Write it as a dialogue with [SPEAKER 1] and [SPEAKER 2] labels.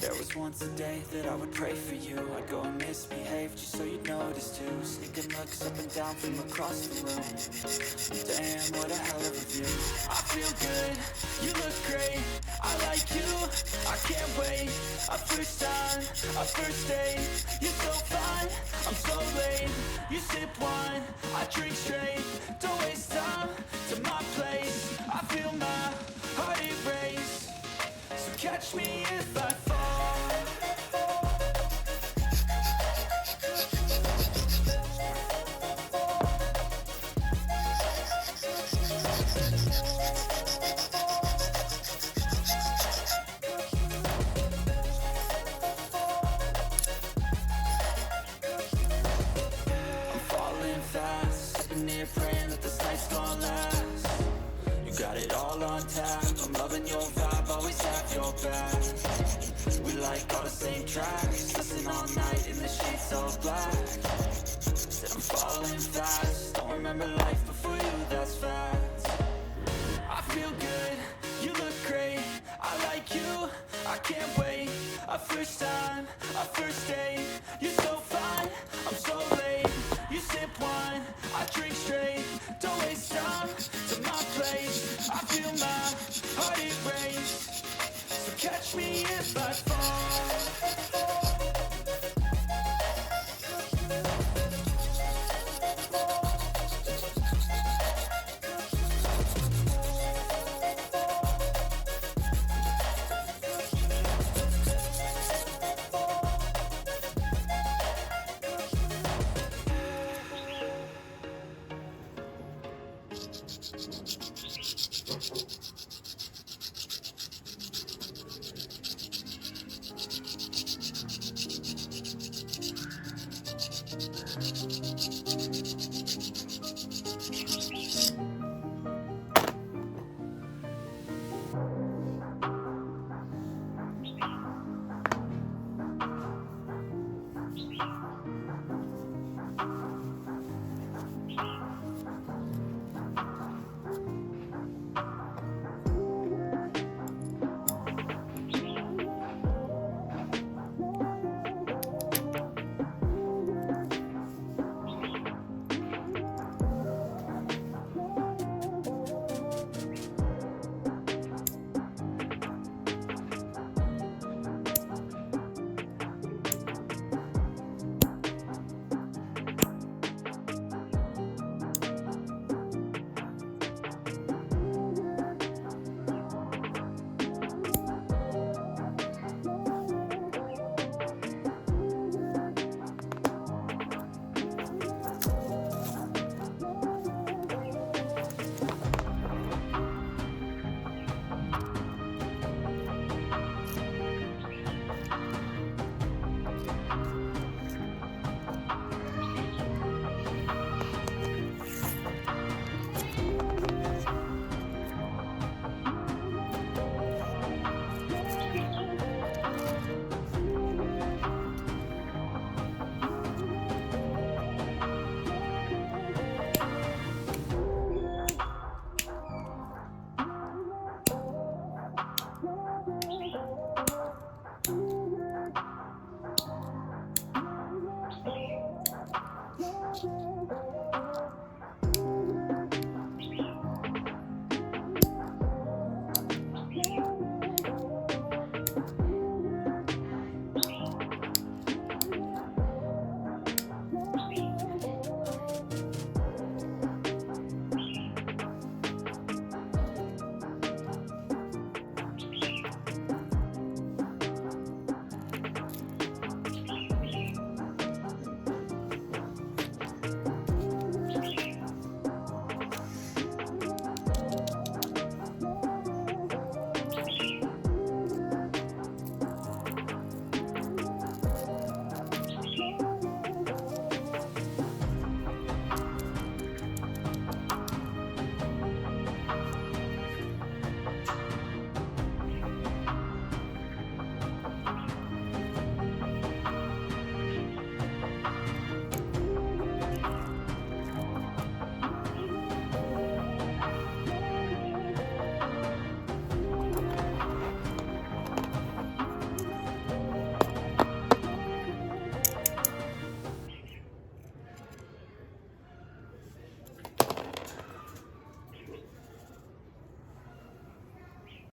[SPEAKER 1] There was once a day that I would pray for you. I'd go and misbehave just so you'd notice too. Sneaking looks up and down from across the room. Damn, what a hell of a view. I feel good, you look great, I like you, I can't wait. A first time, a first date, you're so fine, I'm so late. You sip wine, I drink straight. Don't waste time to my place. I feel my heart erase. So catch me if I fall. I'm falling fast, sitting here praying that this night's gonna last. You got it all on tap, I'm loving your vibe, always have your back. We like all the same tracks, listen all night in the sheets all black. Said I'm falling fast, don't remember life before you, that's fact. I feel good, you look great, I like you, I can't wait. A first time, a first date, you're so fine, I'm so late. You sip wine, I drink straight. Don't waste time to my place. I feel my heart erase. So catch me if I fall.